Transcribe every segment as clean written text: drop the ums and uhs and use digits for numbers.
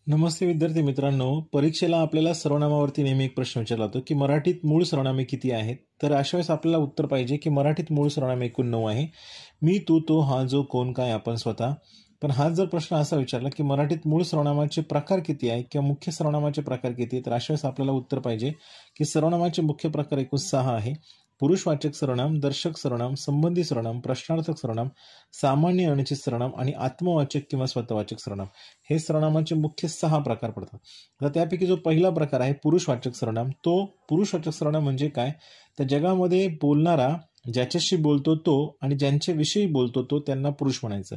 नमस्ते विद्यार्थी मित्रांनो, परीक्षेला आपल्याला सर्वनामावरती नेहमी एक प्रश्न विचारला जातो की मराठीत मूळ सर्वनामे किती आहेत? तर अशा वेळेस आपल्याला उत्तर पाहिजे की मराठीत मूळ सर्वनामे एकूण 9 आहे. मी, तू, तो, हा, जो, कोण, काय, आपण, स्वतः. पण हाच जर प्रश्न असा विचारला की मराठीत मूळ सर्वनामाचे प्रकार किती आहे किंवा मुख्य सर्वनामाचे प्रकार किती आहे, तर अशा वेळेस आपल्याला उत्तर पाहिजे की सर्वनामाचे मुख्य प्रकार एकूण 6 आहे. पुरुषवाचक सर्वनाम, दर्शक सर्वनाम, संबंधी सर्वनाम, प्रश्नार्थक सर्वनाम, सामान्य अनिश्चित सर्वनाम आणि आत्मवाचक किंवा स्वतःवाचक सर्वनाम. हे सर्वनामाचे मुख्य 6 प्रकार पडतात. आता त्यापैकी जो पहिला प्रकार आहे पुरुषवाचक सर्वनाम, तो पुरुषवाचक सर्वनाम म्हणजे काय? तर जगामध्ये बोलणारा ज्याच्याशी बोलतो तो आणि ज्यांच्याविषयी बोलतो तो त्यांना पुरुष म्हणायचं.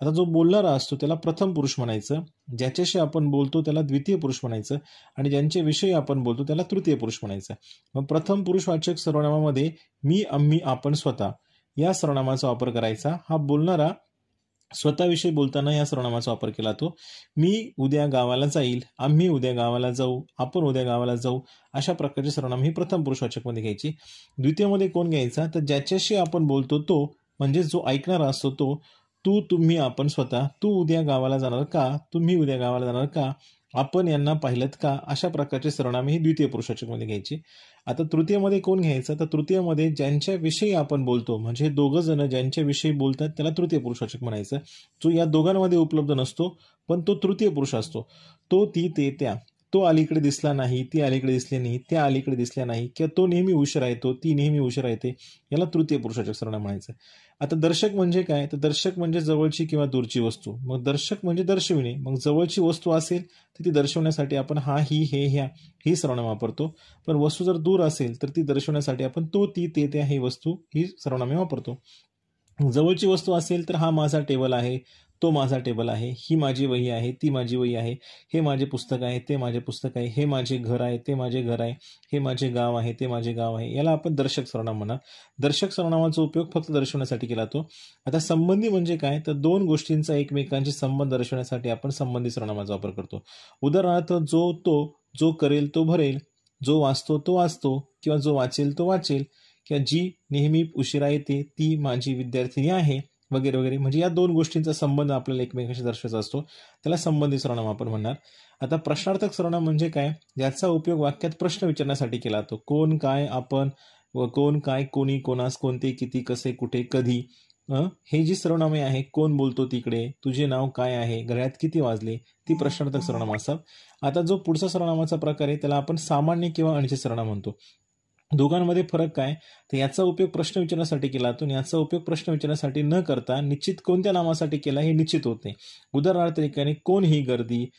आता जो बोलणारा असतो त्याला प्रथम पुरुष म्हणायचं, ज्याच्याशी आपण बोलतो त्याला द्वितीय पुरुष म्हणायचं आणि ज्यांच्याविषयी आपण बोलतो त्याला तृतीय पुरुष म्हणायचं. मग प्रथम पुरुषवाचक सर्वनामामध्ये मी, आम्ही, आपण, स्वतः या सर्वनामाचा वापर करायचा. हा बोलणारा स्वतःविषयी बोलताना या सर्वनामाचा वापर केला जातो. मी उद्या गावाला जाईल, आम्ही उद्या गावाला जाऊ, आपण उद्या गावाला जाऊ, अशा प्रकारचे सर्वनाम ही प्रथम पुरुषवाचकमध्ये घ्यायची. द्वितीयमध्ये कोण घ्यायचा? तर ज्याच्याशी आपण बोलतो तो, म्हणजे जो ऐकणारा असतो तो. तू, तुम्ही, आपण, स्वतः. तू उद्या गावाला जाणार का? तुम्ही उद्या गावाला जाणार का? आपण यांना पाहिलं का? अशा प्रकारचे सर्वनामे ही द्वितीय पुरुषवाचकमध्ये घ्यायची. आता तृतीयमध्ये कोण घ्यायचं? तर तृतीयमध्ये ज्यांच्याविषयी आपण बोलतो, म्हणजे दोघं जण ज्यांच्याविषयी बोलतात त्याला तृतीय पुरुषवाचक म्हणायचं. जो या दोघांमध्ये उपलब्ध नसतो पण तो तृतीय पुरुष असतो. तो, ती, ते, त्या. तो अलीकडे दिसला नाही, ती अलीकडे दिसली नाही, त्या अलीकडे दिसल्या नाही, किंवा तो नेहमी उशिरा येतो, ती नेहमी उशिरा येते, याला तृतीय पुरुषवाचक सर्वनाम म्हणायचं. आता दर्शक म्हणजे काय? तर दर्शक म्हणजे जवळची किंवा दूरची वस्तू. मग दर्शक म्हणजे दर्शविणे. मग जवळची वस्तू असेल तर ती दर्शवण्यासाठी आपण हा, ही, हे, ह्या ही सर्वनाम वापरतो. पण वस्तू जर दूर असेल तर ती दर्शवण्यासाठी आपण तो, ती, ते, त्या ही वस्तू ही सर्वनामे वापरतो. जवळची वस्तू असेल तर हा माझा टेबल आहे, तो माझा टेबल आहे, ही माझी वही आहे, ती माझी वही आहे, हे माझे पुस्तक आहे, ते माझे पुस्तक आहे, हे माझे घर आहे, ते माझे घर आहे, हे माझे गाव आहे, ते माझे गाव आहे. याला आपण दर्शक सर्वनाम म्हणा. दर्शक सर्वनामाचा उपयोग फक्त दर्शवण्यासाठी केला जातो. आता संबंधी म्हणजे काय? तर दोन गोष्टींचा एकमेकांशी संबंध दर्शवण्यासाठी आपण संबंधी सर्वनामाचा वापर करतो. उदाहरणार्थ जो, तो, जो करेल तो भरेल, जो वाचतो तो वाचतो, किंवा जो वाचेल तो वाचेल, किंवा जी नेहमी उशिरा येते ती माझी विद्यार्थिनी आहे, वगैरे वगैरे. म्हणजे या दोन गोष्टींचा संबंध आपल्याला एकमेकांशी दर्शवायचा असतो, त्याला संबंधी सर्वनाम आपण म्हणणार. आता प्रश्नार्थक सर्वनाम म्हणजे काय? ज्याचा उपयोग वाक्यात प्रश्न विचारण्यासाठी केला जातो. कोण, काय, आपण, व कोण, काय, कोणी, कोणास, कोणते, किती, कसे, कुठे, कधी. हे जी सर्वनामे आहे, कोण बोलतो तिकडे, तुझे नाव काय आहे, घड्याळात किती वाजले, ती प्रश्नार्थक सर्वनाम असतात. आता जो पुढचा सर्वनामाचा प्रकार आहे त्याला आपण सामान्य किंवा अनिश्चित सर्वनाम म्हणतो. दोघांमध्ये फरक काय? तर याचा उपयोग प्रश्न विचारण्यासाठी केला जातो आणि याचा उपयोग प्रश्न विचारण्यासाठी न करता निश्चित कोणत्या नामासाठी केला हे निश्चित होत नाही. उदाहरणार्थ ठिकाणी कोण ही गर्दी,